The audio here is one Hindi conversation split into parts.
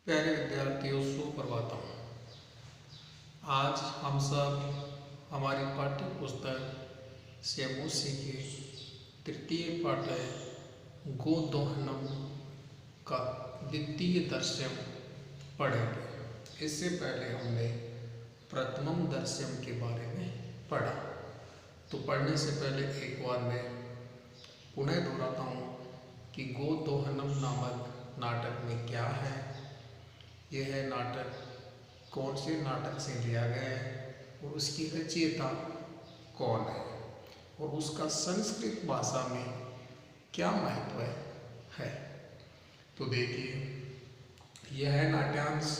प्यारे विद्यार्थियों, सुप्रभातम। आज हम सब हमारी पाठ्य पुस्तक सेमूसी के तृतीय पाठ्य गोदोहनम का द्वितीय दर्शन पढ़ेंगे। इससे पहले हमने प्रथमम दर्शन के बारे में पढ़ा, तो पढ़ने से पहले एक बार मैं पुनः दोहराता हूँ कि गोदोहनम नामक नाटक में क्या है। यह नाटक कौन से नाटक से लिया गया है और उसकी रचयिता कौन है और उसका संस्कृत भाषा में क्या महत्व है। तो देखिए, यह नाट्यांश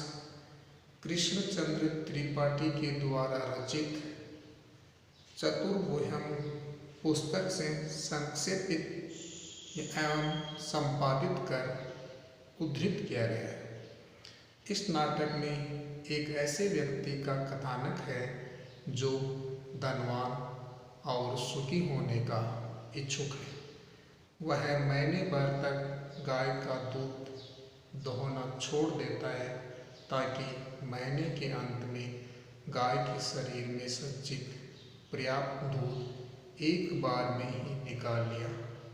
कृष्णचंद्र त्रिपाठी के द्वारा रचित चतुर्वोह्यम पुस्तक से संक्षेपित एवं संपादित कर उद्धृत किया गया है। इस नाटक में एक ऐसे व्यक्ति का कथानक है जो धनवान और सुखी होने का इच्छुक है। वह महीने भर तक गाय का दूध दोहना छोड़ देता है ताकि महीने के अंत में गाय के शरीर में संचित पर्याप्त दूध एक बार में ही निकाल लिया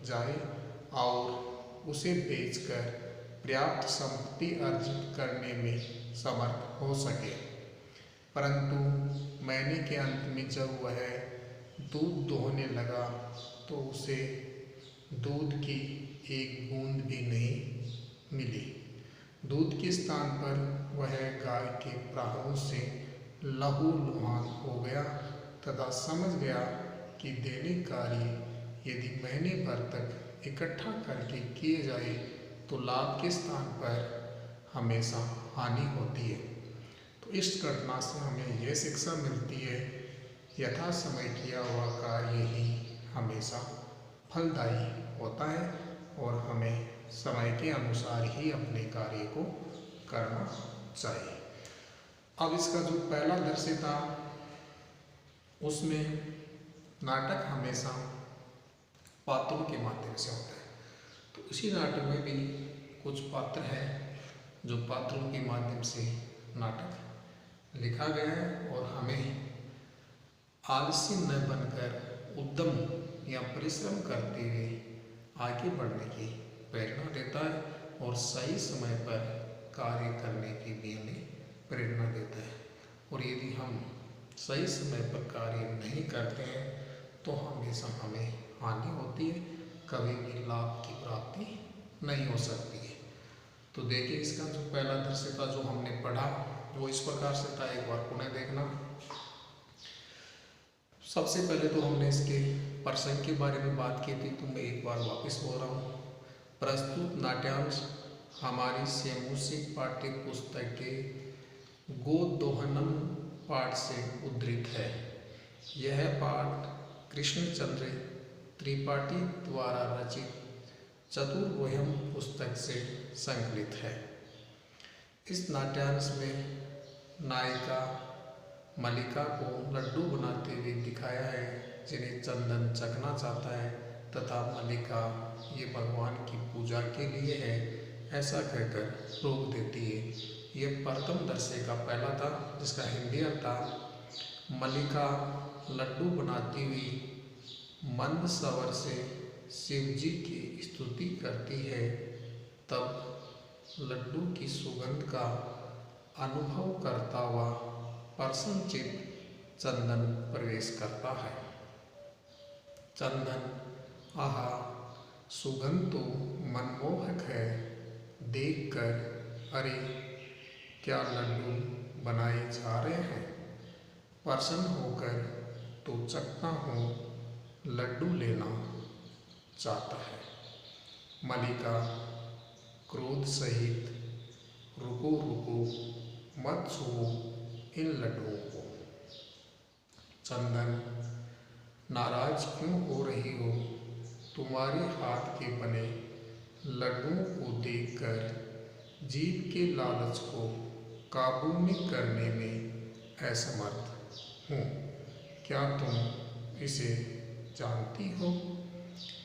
जाए और उसे बेचकर पर्याप्त संपत्ति अर्जित करने में समर्थ हो सके। परंतु महीने के अंत में जब वह दूध दोहने लगा तो उसे दूध की एक बूंद भी नहीं मिली। दूध के स्थान पर वह गाय के प्राणों से लहूलुहान हो गया तथा समझ गया कि दैनिक कार्य यदि महीने भर तक इकट्ठा करके किए जाए तो लाभ के स्थान पर हमेशा हानि होती है। तो इस घटना से हमें यह शिक्षा मिलती है, यथा समय किया हुआ कार्य ही हमेशा फलदायी होता है और हमें समय के अनुसार ही अपने कार्य को करना चाहिए। अब इसका जो पहला दृश्य था उसमें नाटक हमेशा पात्रों के माध्यम से होता है। तो उसी नाटक में भी कुछ पात्र हैं जो पात्रों के माध्यम से नाटक लिखा गया है और हमें आलसी न बनकर उद्यम या परिश्रम करते हुए आगे बढ़ने की प्रेरणा देता है और सही समय पर कार्य करने की भी हमें प्रेरणा देता है। और यदि हम सही समय पर कार्य नहीं करते हैं तो हमेशा हमें हानि होती है, कभी भी लाभ की प्राप्ति नहीं हो सकती है। तो देखिए, इसका जो पहला दृश्य था जो हमने पढ़ा वो इस प्रकार से था, एक बार पुनः देखना। सबसे पहले तो हमने इसके प्रसंग के बारे में बात की थी, तो मैं एक बार वापस बोल रहा हूँ। प्रस्तुत नाट्यांश हमारी सेमूसी पाठ्य पुस्तक के गोदोहनम पाठ से उद्धृत है। यह पाठ कृष्णचंद्र त्रिपाठी द्वारा रचित चतुर्वोह्यम पुस्तक से संकलित है। इस नाट्यांश में नायिका मल्लिका को लड्डू बनाते हुए दिखाया है जिन्हें चंदन चखना चाहता है तथा मल्लिका ये भगवान की पूजा के लिए है ऐसा कहकर रोक देती है। यह प्रथम दृश्य का पहला था जिसका हिंदी अर्थ था, मल्लिका लड्डू बनाती हुई मंद स्वर से शिव जी की स्तुति करती है, तब लड्डू की सुगंध का अनुभव करता हुआ प्रसन्नचित्त चंदन प्रवेश करता है। चंदन, आहा, सुगंध तो मनमोहक है, देखकर अरे क्या लड्डू बनाए जा रहे हैं। प्रसन्न होकर तो चखता हूँ, लड्डू लेना चाहता है। मल्लिका क्रोध सहित, रुको रुको, मत छुओ इन लड्डुओं को। चंदन, नाराज क्यों हो रही हो? तुम्हारे हाथ के बने लड्डुओं को देखकर जीभ के लालच को काबू में करने में असमर्थ हूँ। क्या तुम इसे जानती हो?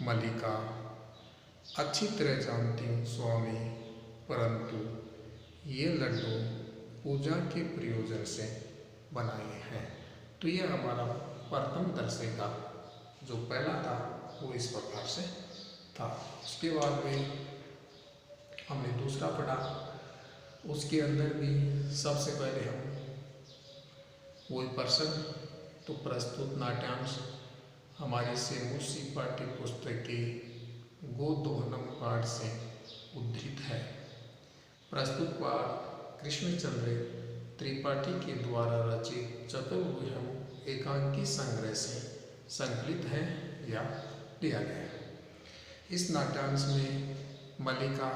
मल्लिका, अच्छी तरह जानती हूँ स्वामी, परंतु ये पूजा के प्रयोजन से बनाए हैं। तो यह हमारा प्रथम दर्शय का जो पहला था वो इस प्रकार से था। उसके बाद में हमने दूसरा पढ़ा, उसके अंदर भी सबसे पहले हम वही प्रसंग तो प्रस्तुत नाट्यांश हमारी सेमूसी पाठ्य पुस्तक के गोदोहनम पाठ से उद्धृत है। प्रस्तुत पाठ कृष्णचंद्र त्रिपाठी के द्वारा रचित चतुर्विहम एकांकी संग्रह से संकलित है या लिया गया है। इस नाट्यांश में मल्लिका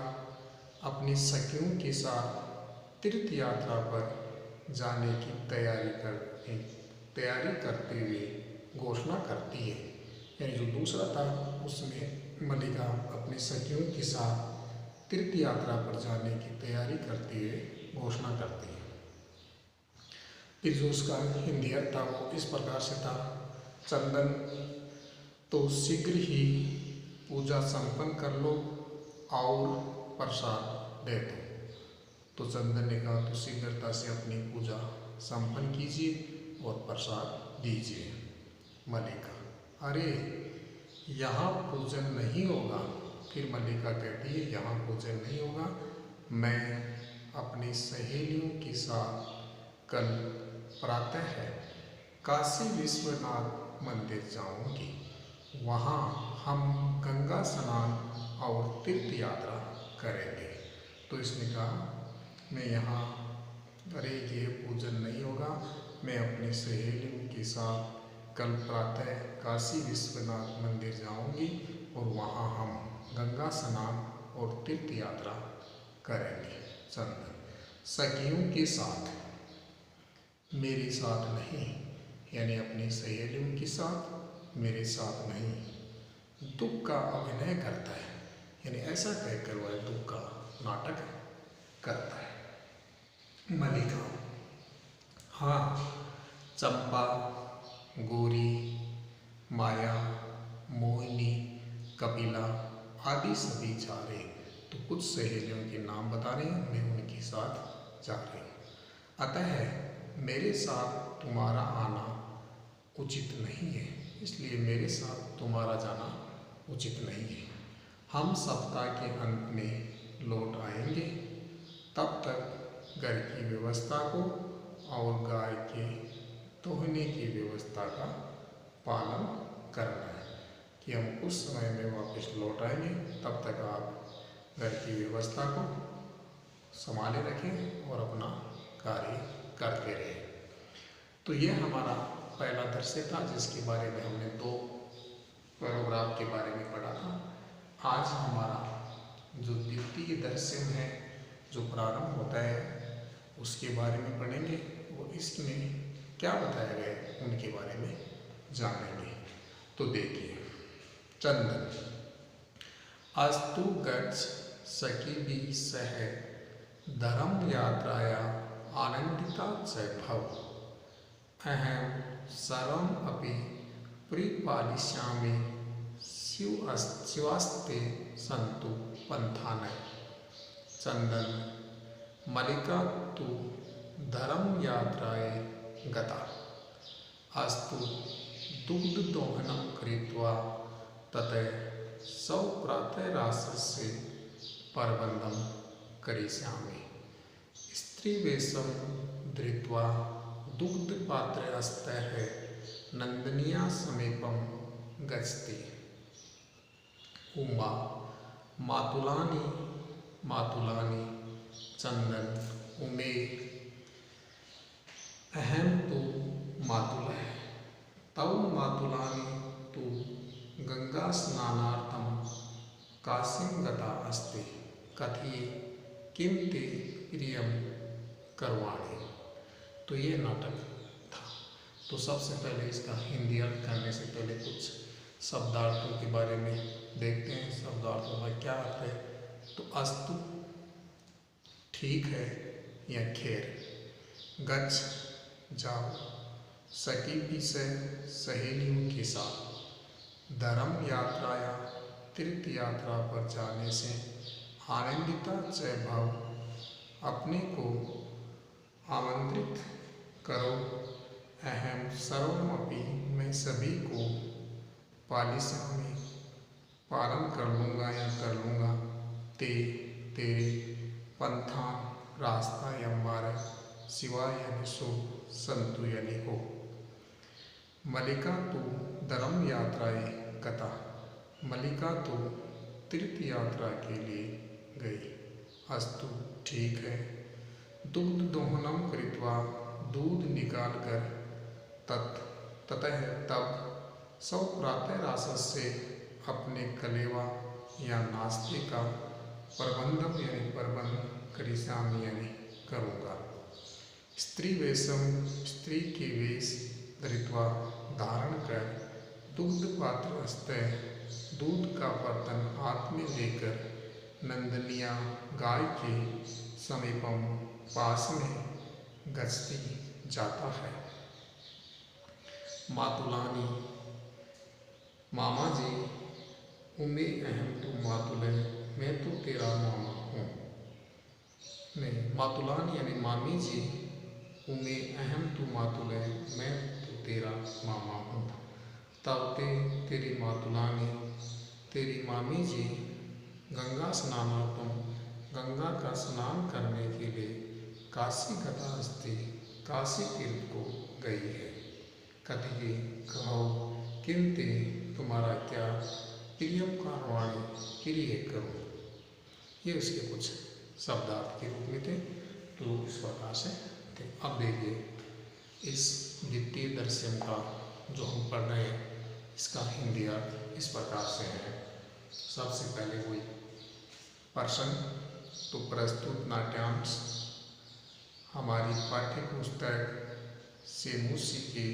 अपनी सखियों के साथ तीर्थ यात्रा पर जाने की तैयारी करते हुए घोषणा करती है। यानी जो दूसरा था उसमें मल्लिका अपनी सखियों के साथ तीर्थ यात्रा पर जाने की तैयारी करते हुए घोषणा करती है। फिर जो उसका हिंदी अर्थ था वो इस प्रकार से था, चंदन तो शीघ्र ही पूजा संपन्न कर लो और प्रसाद दे दो। तो चंदन ने कहा तो शीघ्रता से अपनी पूजा संपन्न कीजिए और प्रसाद दीजिए। मल्लिका, अरे यहाँ पूजन नहीं होगा। फिर मल्लिका कहती है यहाँ पूजन नहीं होगा, मैं अपनी सहेलियों के साथ कल प्रातः है काशी विश्वनाथ मंदिर जाऊंगी। वहाँ हम गंगा स्नान और तीर्थ यात्रा करेंगे। तो इसने कहा मैं यहाँ, अरे ये पूजन नहीं होगा, मैं अपनी सहेलियों के साथ कल प्रातः काशी विश्वनाथ मंदिर जाऊंगी और वहाँ हम गंगा स्नान और तीर्थ यात्रा करेंगे। चंदन, सखियों के साथ, मेरे साथ नहीं, यानी अपनी सहेलियों के साथ, मेरे साथ नहीं। दुख का अभिनय करता है, यानी ऐसा कहकर वह दुख का नाटक करता है। मल्लिका, हाँ चंपा, गौरी, माया, मोहिनी, कपिला आदि सभी जा रहे। तो कुछ सहेलियों के नाम बता रहे हैं, मैं उनके साथ जा रही हूँ। अतः मेरे साथ तुम्हारा आना उचित नहीं है, इसलिए मेरे साथ तुम्हारा जाना उचित नहीं है। हम सप्ताह के अंत में लौट आएंगे, तब तक घर की व्यवस्था को और गाय के दोहने की व्यवस्था का पालन करना है कि हम उस समय में वापस लौट आएंगे, तब तक आप घर की व्यवस्था को संभाले रखें और अपना कार्य करते रहें। तो यह हमारा पहला दृश्य था जिसके बारे में हमने 2 पैराग्राफ के बारे में पढ़ा था। आज हमारा जो द्वितीय दृश्य है जो प्रारंभ होता है उसके बारे में पढ़ेंगे। वो इसमें क्या बताया गया है उनके बारे में जानेंगे। तो देखिए, चंदन, अस्तु गच्छ सखिभिः सह धर्म यात्राया आनंदिता च भव। अहं सर्वम् अपि परिपालयिष्यामि, शिवास्ते सन्तु पन्थानः। चंदन, मल्लिका तु धर्म यात्राय गता। अस्तु दुग्धदोहनं कृत्वा ततः स्वप्रातराशस्य प्रबन्धं करिष्यामि। स्त्रीवेषं धृत्वा दुग्धपात्रस्थः नन्दिन्याः समीपं गच्छति। उमा, मातुलानि मातुलानि। चंदन, उमे, अहं तु मातुलः तौ मातुलानि तु गंगास्नानार्थं काशीं गता अस्ति। कथय किं ते प्रियं करवाणि। तो ये नाटक था। तो सबसे पहले इसका हिंदी अर्थ करने से पहले कुछ शब्दार्थों के बारे में देखते हैं। शब्दार्थों का क्या अर्थ है। तो अस्तु ठीक है या खैर, गच्छ जाओ, सखिभिः सह सहेलियों के साथ, धर्म यात्रा या तीर्थ यात्रा पर जाने से आनंदिता च भव, अपने को आमंत्रित करो। अहम सर्वमपि, मैं सभी को पालिष्यामि, पालन कर लूँगा या कर लूँगा। तेरे पंथान, रास्ता या मार्ग, शिवा यानी शुभ, संतु यानी हो। मल्लिका तु धर्म यात्राए गता, मल्लिका तो तीर्थ यात्रा के लिए गई। अस्तु, ठीक है। दुग्ध दोहनम कृत्वा, दूध निकाल कर, ततः तब, सौ प्रातराशस्य, अपने कलेवा या नाश्ते का प्रबंधम यानी प्रबंध, करिष्यामि यानी करूँगा। स्त्री वेशम, स्त्री के वेश, धृत्वा धारण कर, दुग्ध पात्रस्थ, दूध का बर्तन हाथ में लेकर, नंदनिया गाय के समीपम, पास में गश्ती जाता है। मातुलानी, मामा जी, उमे अहम तु मातुले, मैं तो तेरा मामा हूँ। नहीं, मातुलानी यानी मामी जी, उमे अहम तु मातुले, मैं तो तेरा मामा हूँ। तावते तेरी मातुलानी, तेरी मामी जी, गंगा स्नानार्थम, गंगा का स्नान करने के लिए, काशी गता अस्ति, काशी तीर्थ को गई है। कथिये, कहो, किंते, तुम्हारा क्या, प्रियम कारवाणी, प्रिय करो। ये उसके कुछ शब्दार्थ के रूप में थे, तो इस प्रकार से थे। अब देखिए इस द्वितीय दर्शन का जो हम पढ़ रहे हैं, इसका हिंदी अर्थ इस प्रकार से है। सबसे पहले वही प्रश्न, तो प्रस्तुत नाट्यांश हमारी पाठ्य पुस्तक से मूसी के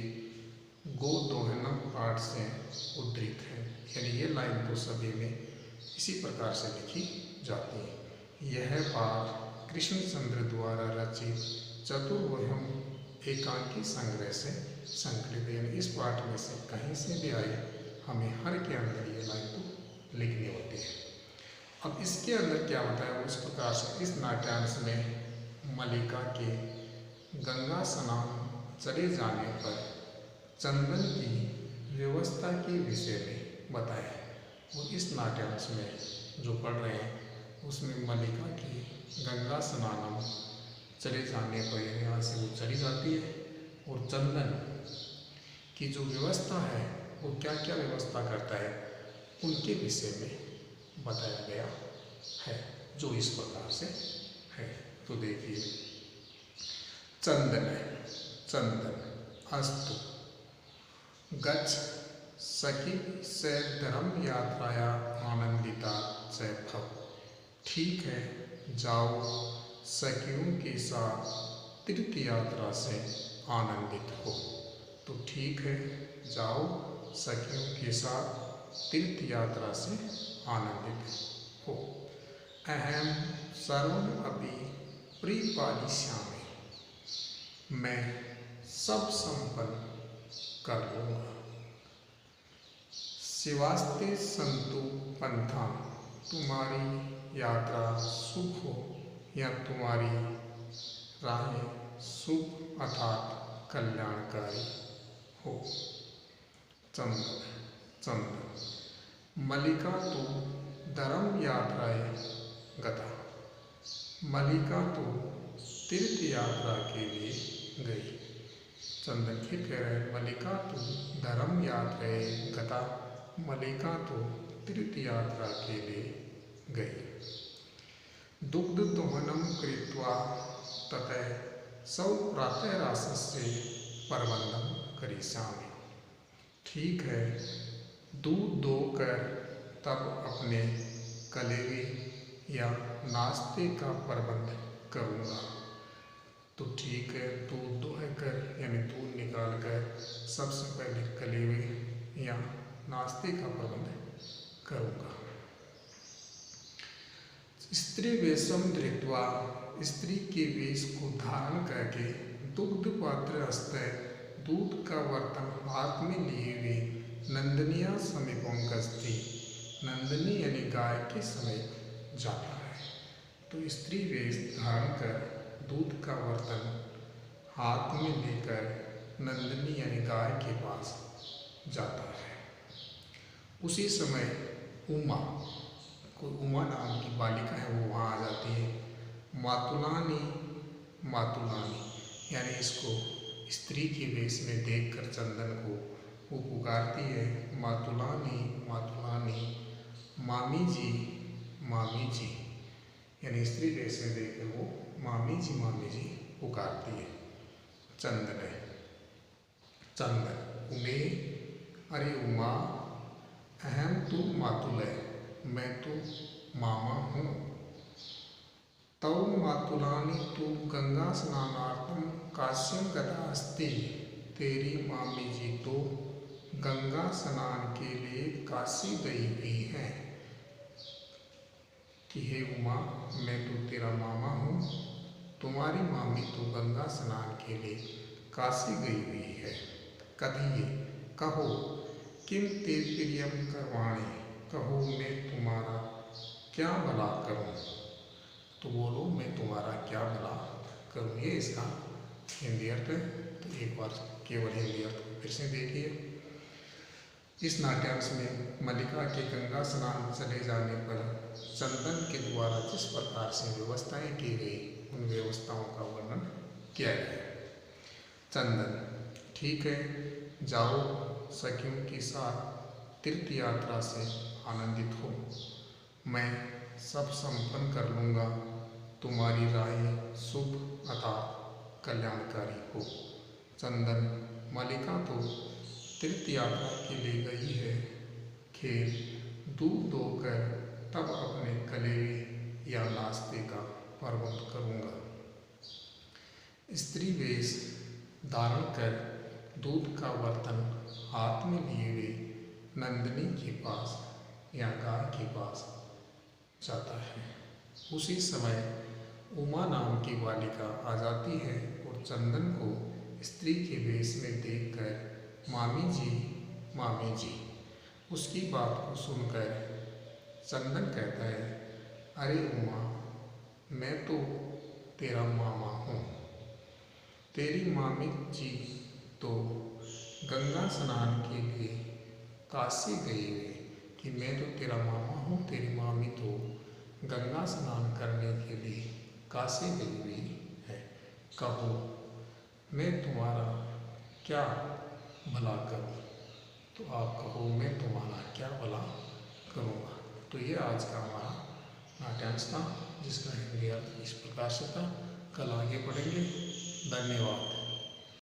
गोदोहनम पाठ से उद्धृत है। यानी ये लाइन तो सभी में इसी प्रकार से लिखी जाती है। यह पाठ कृष्णचंद्र द्वारा रचित चतुर्वहम एकांकी संग्रह से संकलित है। यानी इस पाठ में से कहीं से भी आए, हमें हर के अंदर ये लाइन तो लिखनी होती है। अब इसके अंदर क्या होता है, उस प्रकार से इस नाट्यांश में मल्लिका के गंगा स्नान चले जाने पर चंदन की व्यवस्था के विषय में बताया है। और इस नाट्यांश में जो पढ़ रहे हैं, उसमें मल्लिका की गंगा स्नानम चले जाने पर यहाँ से वो चली जाती है, और चंदन की जो व्यवस्था है वो क्या क्या व्यवस्था करता है, उनके विषय में बताया गया है, जो इस प्रकार से है। तो देखिए, चंदन है, चंदन, अस्तु गच्छ सखी से धर्म यात्राया आनंदिता च भव। ठीक है, जाओ, सखियों के साथ तीर्थ यात्रा से आनंदित हो। तो ठीक है, जाओ, सखियों के साथ तीर्थ यात्रा से आनंदित हो। अहम सर्वम अपि परिपालिष्यामि, मैं सब संपन्न कर लूँगा। शिवास्ते संतु पंथा, तुम्हारी यात्रा शुभ हो या तुम्हारी राहें शुभ अर्थात कल्याणकारी हो। चंदन, चंदन, मल्लिका तो धर्म यात्राए गता, मल्लिका तो तीर्थ यात्रा के लिए गई। चंदन फिर कह रहे हैं, मल्लिका तो धर्म यात्राए गता, मल्लिका तो तीर्थ यात्रा के लिए गई। दुग्ध दोहनम कृत्वा ततः सौ प्रातराशस्य प्रबंधम करिष्यामि। ठीक है, दूध दोकर तब अपने कलेवे या नाश्ते का प्रबंध करूँगा। तो ठीक है, दूध दोहकर यानी दूध निकाल कर सबसे पहले कलेवे या नाश्ते का प्रबंध करूँगा। स्त्री वेशम धृत्वा, स्त्री के वेश को धारण करके, दुग्ध पात्र हस्ते, दूध का बर्तन हाथ में लिए हुए, नंदनिया समीपम गस्ती, नंदनी यानी गाय के समीप जाता है। तो स्त्री वेश धारण कर दूध का बर्तन हाथ में लेकर नंदिनी यानी गाय के पास जाता है। उसी समय उमा नाम की बालिका है वो वहाँ आ जाती है। मातुलानी मातुलानी यानी इसको स्त्री के वेश में देखकर चंदन को वो पुकारती है, मातुलानी मातुलानी, मामी जी यानी स्त्री वेश में देखकर वो मामी जी पुकारती है। चंदन उमे अरे उमा, अहम तू मातुलय, मैं तो मामा हूँ। तौ मातुलानी तू गंगा स्नानार्थम काश्यम गता अस्ति, तेरी मामी जी तो गंगा स्नान के लिए काशी गई हुई हैं। कि हे उमा, मैं तो तेरा मामा हूँ, तुम्हारी मामी तो गंगा स्नान के लिए काशी गई हुई है। कहिए कहो किम ते प्रियम करवाणी, कहो मैं तुम्हारा क्या भला करूं। तो बोलो मैं तुम्हारा क्या भला करूं, ये इसका हिंदी अर्थ है। तो एक बार केवल हिंदी अर्थ फिर से देखिए। इस नाट्यांश में मल्लिका के गंगा स्नान चले जाने पर चंदन के द्वारा जिस प्रकार से व्यवस्थाएं की गई, उन व्यवस्थाओं का वर्णन किया गया। चंदन, ठीक है, जाओ सखियों के साथ तीर्थ यात्रा से आनंदित हो, मैं सब संपन्न कर लूँगा, तुम्हारी राय शुभ अर्थात कल्याणकारी हो। चंदन, मल्लिका तो तीर्थ यात्रा के लिए गई है, खेल दूध धोकर तब अपने कलेवे या नाश्ते का प्रबंध करूँगा। स्त्री वेश धारण कर दूध का बर्तन हाथ में लिए हुए नंदिनी के पास या गाय के पास जाता है। उसी समय उमा नाम की बालिका आ जाती है और चंदन को स्त्री के वेश में देखकर मामी जी उसकी बात को सुनकर चंदन कहता है, अरे उमा, मैं तो तेरा मामा हूँ, तेरी मामी जी तो गंगा स्नान के लिए काशी गई हुई, कि मैं तो तेरा मामा हूँ, तेरी मामी तो गंगा स्नान करने के लिए काशी गई हुई है। कहो मैं तुम्हारा क्या भला करूँ। तो आप कहो मैं तुम्हारा क्या भला करूँगा। तो ये आज का हमारा नाट्यांश था, जिसका हिंदी अर्थ इस प्रकार से था। कल आगे पढ़ेंगे। धन्यवाद।